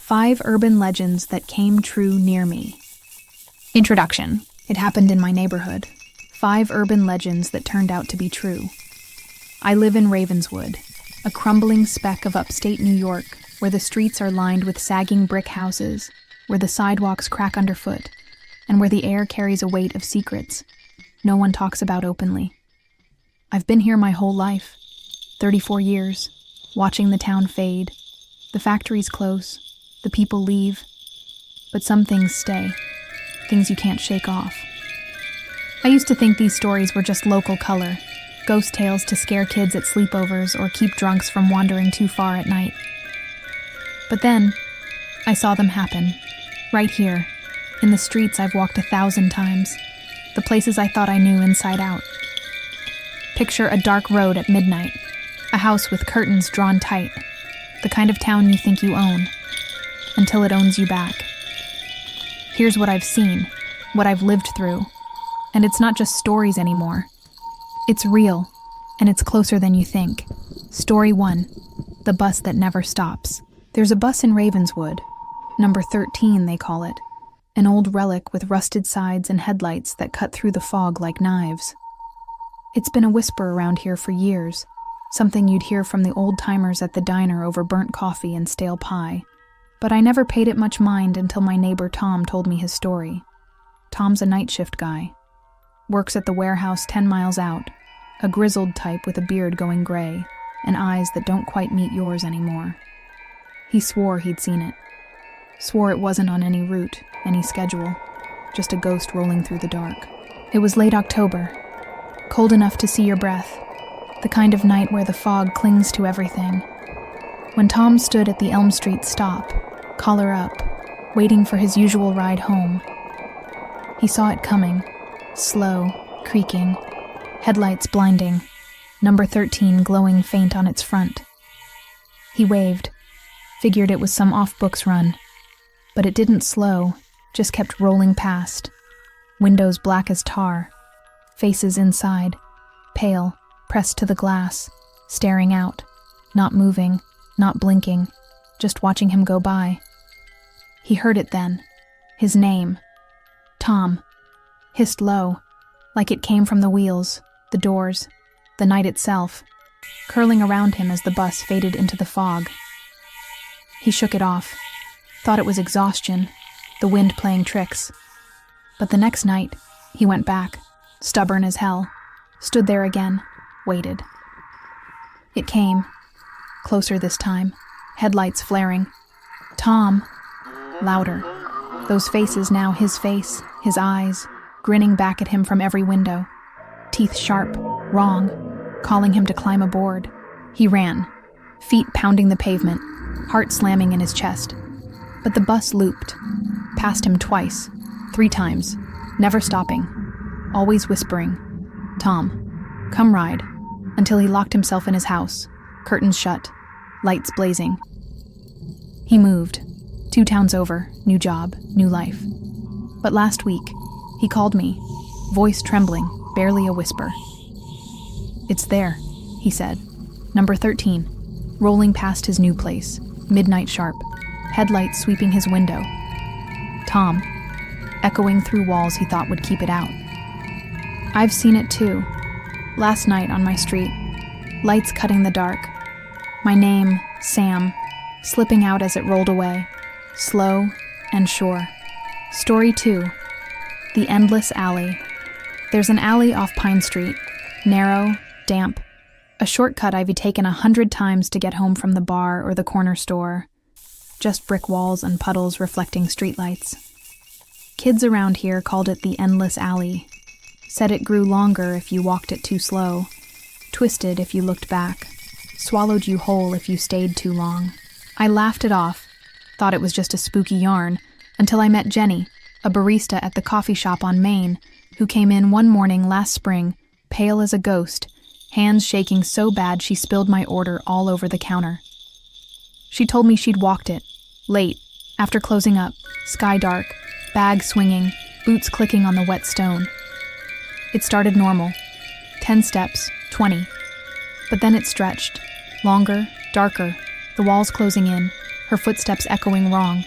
5 urban legends that came true near me. Introduction. It happened in my neighborhood. 5 urban legends that turned out to be true. I live in Ravenswood, a crumbling speck of upstate New York, where the streets are lined with sagging brick houses, where the sidewalks crack underfoot, and where the air carries a weight of secrets no one talks about openly. I've been here my whole life, 34 years, watching the town fade. The factories close, the people leave, but some things stay, things you can't shake off. I used to think these stories were just local color, ghost tales to scare kids at sleepovers or keep drunks from wandering too far at night. But then, I saw them happen, right here, in the streets I've walked 1,000 times, the places I thought I knew inside out. Picture a dark road at midnight, a house with curtains drawn tight, the kind of town you think you own, until it owns you back. Here's what I've seen, what I've lived through, and it's not just stories anymore. It's real, and it's closer than you think. Story 1, the bus that never stops. There's a bus in Ravenswood, number 13 they call it, an old relic with rusted sides and headlights that cut through the fog like knives. It's been a whisper around here for years, something you'd hear from the old-timers at the diner over burnt coffee and stale pie. But I never paid it much mind until my neighbor Tom told me his story. Tom's a night shift guy. Works at the warehouse 10 miles out, a grizzled type with a beard going gray, and eyes that don't quite meet yours anymore. He swore he'd seen it. Swore it wasn't on any route, any schedule, just a ghost rolling through the dark. It was late October, cold enough to see your breath, the kind of night where the fog clings to everything. When Tom stood at the Elm Street stop, collar up, waiting for his usual ride home, he saw it coming, slow, creaking, headlights blinding, number 13 glowing faint on its front. He waved, figured it was some off-books run, but it didn't slow, just kept rolling past. Windows black as tar, faces inside, pale, pressed to the glass, staring out, not moving, not blinking, just watching him go by. He heard it then, his name, Tom, hissed low, like it came from the wheels, the doors, the night itself, curling around him as the bus faded into the fog. He shook it off, thought it was exhaustion, the wind playing tricks. But the next night, he went back, stubborn as hell, stood there again, waited. It came, closer this time, headlights flaring. Tom, louder. Those faces now his face, his eyes, grinning back at him from every window. Teeth sharp, wrong, calling him to climb aboard. He ran, feet pounding the pavement, heart slamming in his chest. But the bus looped, past him twice, 3 times, never stopping, always whispering, "Tom, come ride," until he locked himself in his house, curtains shut, lights blazing. He moved, 2 towns over, new job, new life. But last week, he called me, voice trembling, barely a whisper. "It's there," he said, number 13, rolling past his new place, midnight sharp, headlights sweeping his window. Tom, echoing through walls he thought would keep it out. I've seen it too. Last night on my street, lights cutting the dark. My name, Sam, slipping out as it rolled away, slow and sure. Story 2, the endless alley. There's an alley off Pine Street, narrow, damp, a shortcut I've taken 100 times to get home from the bar or the corner store. Just brick walls and puddles reflecting streetlights. Kids around here called it the endless alley, said it grew longer if you walked it too slow, twisted if you looked back, swallowed you whole if you stayed too long. I laughed it off, thought it was just a spooky yarn, until I met Jenny, a barista at the coffee shop on Main, who came in one morning last spring, pale as a ghost, hands shaking so bad she spilled my order all over the counter. She told me she'd walked it, late, after closing up, sky dark, bag swinging, boots clicking on the wet stone. It started normal, 10 steps, 20. But then it stretched, longer, darker, the walls closing in, her her footsteps echoing wrong,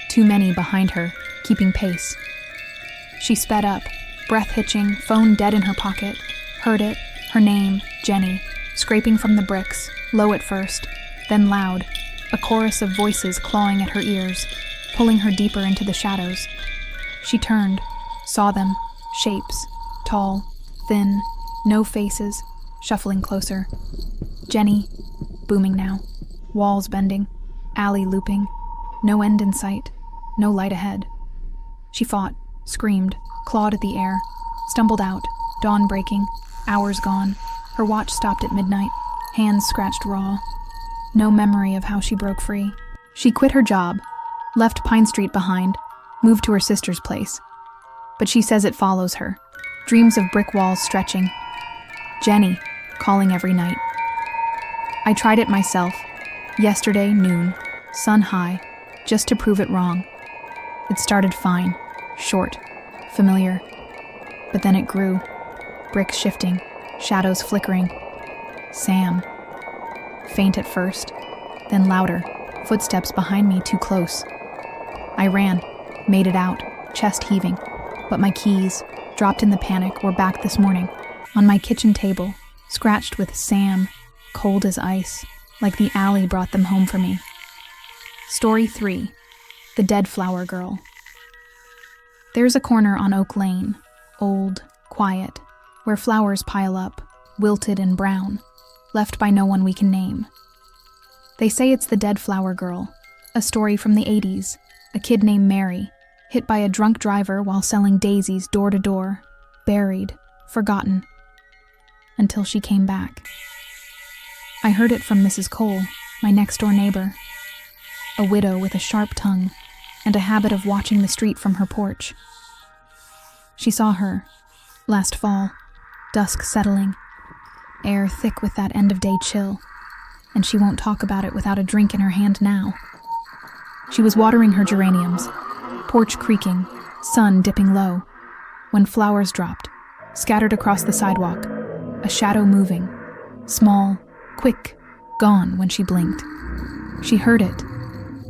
too many behind her, keeping pace. She sped up, breath hitching, phone dead in her pocket, heard it, her name, Jenny, scraping from the bricks, low at first, then loud, a chorus of voices clawing at her ears, pulling her deeper into the shadows. She turned, saw them, shapes, tall, thin, no faces, shuffling closer. Jenny, booming now, walls bending, alley looping, no end in sight, no light ahead. She fought, screamed, clawed at the air, stumbled out, dawn breaking, hours gone. Her watch stopped at midnight, hands scratched raw. No memory of how she broke free. She quit her job, left Pine Street behind, moved to her sister's place. But she says it follows her, dreams of brick walls stretching. Jenny, calling every night. I tried it myself, yesterday noon, sun high, just to prove it wrong. It started fine, short, familiar. But then it grew, bricks shifting, shadows flickering. Sam. Faint at first, then louder, footsteps behind me too close. I ran, made it out, chest heaving, but my keys, dropped in the panic, were back this morning, on my kitchen table, scratched with Sam, cold as ice, like the alley brought them home for me. Story 3. The Dead Flower Girl. There's a corner on Oak Lane, old, quiet, where flowers pile up, wilted and brown, left by no one we can name. They say it's the Dead Flower Girl, a story from the 80s, a kid named Mary, hit by a drunk driver while selling daisies door to door, buried, forgotten, until she came back. I heard it from Mrs. Cole, my next-door neighbor, a widow with a sharp tongue and a habit of watching the street from her porch. She saw her, last fall, dusk settling, air thick with that end-of-day chill, and she won't talk about it without a drink in her hand now. She was watering her geraniums, porch creaking, sun dipping low, when flowers dropped, scattered across the sidewalk, a shadow moving, small, quick, gone when she blinked. She heard it.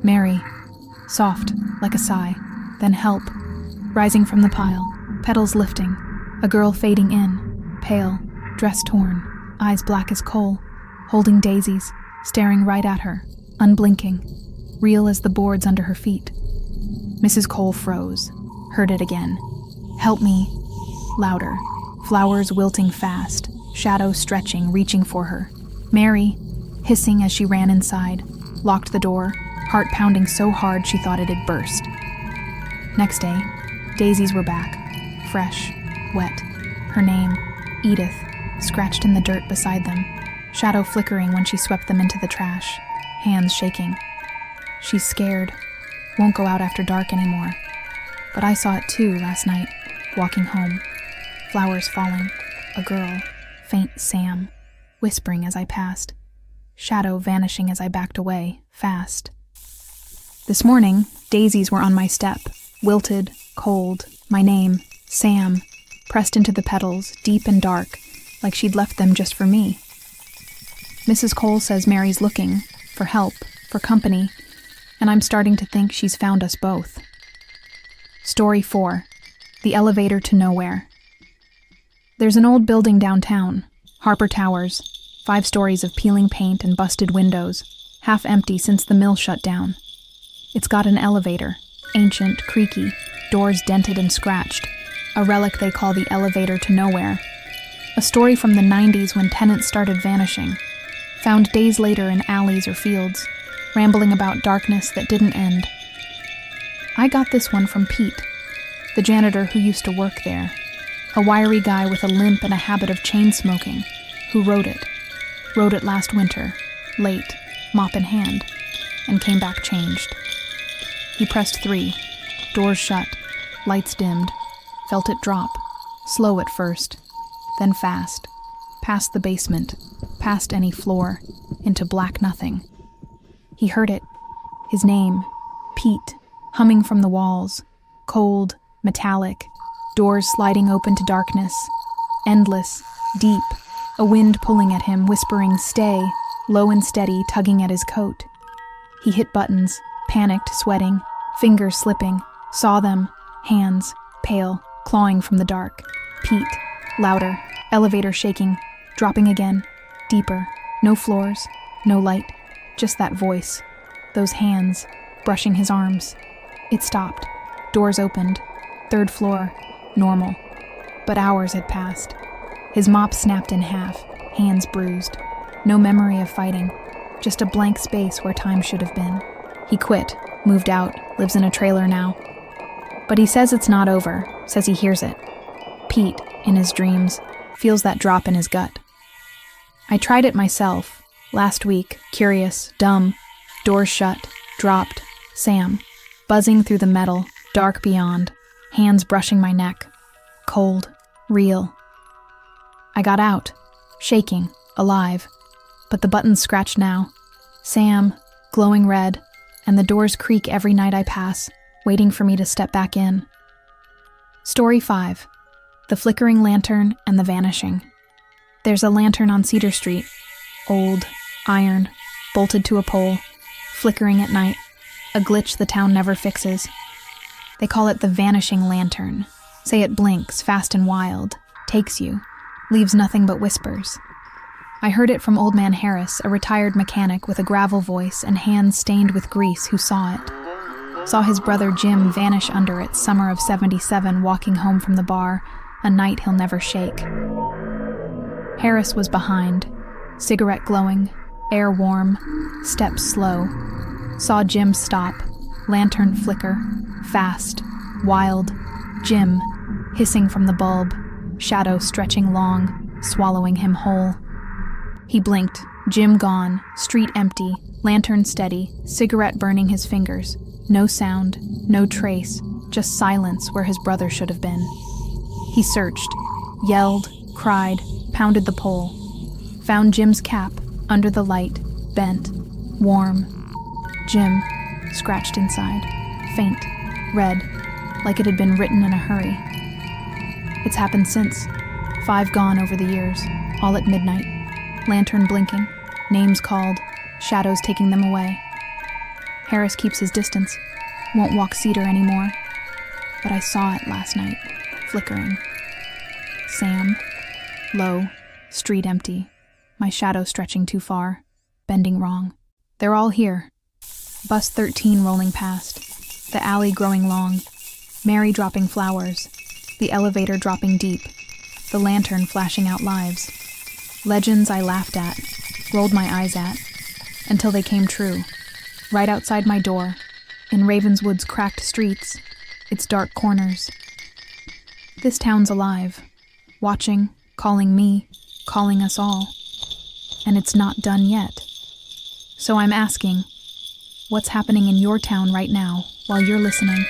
Mary, soft, like a sigh, then help, rising from the pile, petals lifting, a girl fading in, pale, dress torn, eyes black as coal, holding daisies, staring right at her, unblinking, real as the boards under her feet. Mrs. Cole froze, heard it again. Help me. Louder, flowers wilting fast, shadows stretching, reaching for her. Mary, hissing as she ran inside, locked the door, heart pounding so hard she thought it'd burst. Next day, daisies were back, fresh, wet. Her name, Edith, scratched in the dirt beside them, shadow flickering when she swept them into the trash, hands shaking. She's scared, won't go out after dark anymore. But I saw it too last night, walking home. Flowers falling, a girl, faint Sam, whispering as I passed. Shadow vanishing as I backed away, fast. This morning, daisies were on my step, wilted, cold, my name, Sam, pressed into the petals, deep and dark, like she'd left them just for me. Mrs. Cole says Mary's looking, for help, for company, and I'm starting to think she's found us both. Story 4. The Elevator to Nowhere. There's an old building downtown, Harper Towers, 5 stories of peeling paint and busted windows, half empty since the mill shut down. It's got an elevator, ancient, creaky, doors dented and scratched, a relic they call the Elevator to Nowhere. A story from the 90s when tenants started vanishing, found days later in alleys or fields, rambling about darkness that didn't end. I got this one from Pete, the janitor who used to work there, a wiry guy with a limp and a habit of chain smoking, who wrote it. Wrote it last winter, late, mop in hand, and came back changed. He pressed 3, doors shut, lights dimmed, felt it drop, slow at first, then fast, past the basement, past any floor, into black nothing. He heard it, his name, Pete, humming from the walls, cold, metallic, doors sliding open to darkness, endless, deep, a wind pulling at him, whispering, "Stay," low and steady, tugging at his coat. He hit buttons, panicked, sweating, fingers slipping, saw them, hands, pale, clawing from the dark. Pete, louder, elevator shaking, dropping again, deeper, no floors, no light, just that voice, those hands, brushing his arms. It stopped, doors opened, 3rd floor, normal. But hours had passed. His mop snapped in half, hands bruised. No memory of fighting, just a blank space where time should have been. He quit, moved out, lives in a trailer now. But he says it's not over, says he hears it. Pete, in his dreams, feels that drop in his gut. I tried it myself, last week, curious, dumb, doors shut, dropped, Sam, buzzing through the metal, dark beyond, hands brushing my neck, cold, real. I got out, shaking, alive, but the buttons scratched now. Sam, glowing red, and the doors creak every night I pass, waiting for me to step back in. Story 5. The Flickering Lantern and the Vanishing. There's a lantern on Cedar Street, old, iron, bolted to a pole, flickering at night, a glitch the town never fixes. They call it the Vanishing Lantern, say it blinks fast and wild, takes you, leaves nothing but whispers. I heard it from Old Man Harris, a retired mechanic with a gravel voice and hands stained with grease who saw it. Saw his brother Jim vanish under it summer of '77 walking home from the bar, a night he'll never shake. Harris was behind, cigarette glowing, air warm, steps slow. Saw Jim stop, lantern flicker, fast, wild. Jim, hissing from the bulb, shadow stretching long, swallowing him whole. He blinked, Jim gone, street empty, lantern steady, cigarette burning his fingers. No sound, no trace, just silence where his brother should have been. He searched, yelled, cried, pounded the pole. Found Jim's cap, under the light, bent, warm. Jim, scratched inside, faint, red, like it had been written in a hurry. It's happened since. 5 gone over the years, all at midnight. Lantern blinking, names called, shadows taking them away. Harris keeps his distance, won't walk Cedar anymore. But I saw it last night, flickering. Sam, low, street empty, my shadow stretching too far, bending wrong. They're all here. Bus 13 rolling past, the alley growing long, Mary dropping flowers, the elevator dropping deep, the lantern flashing out lives. Legends I laughed at, rolled my eyes at, until they came true. Right outside my door, in Ravenswood's cracked streets, its dark corners. This town's alive, watching, calling me, calling us all. And it's not done yet. So I'm asking, what's happening in your town right now while you're listening?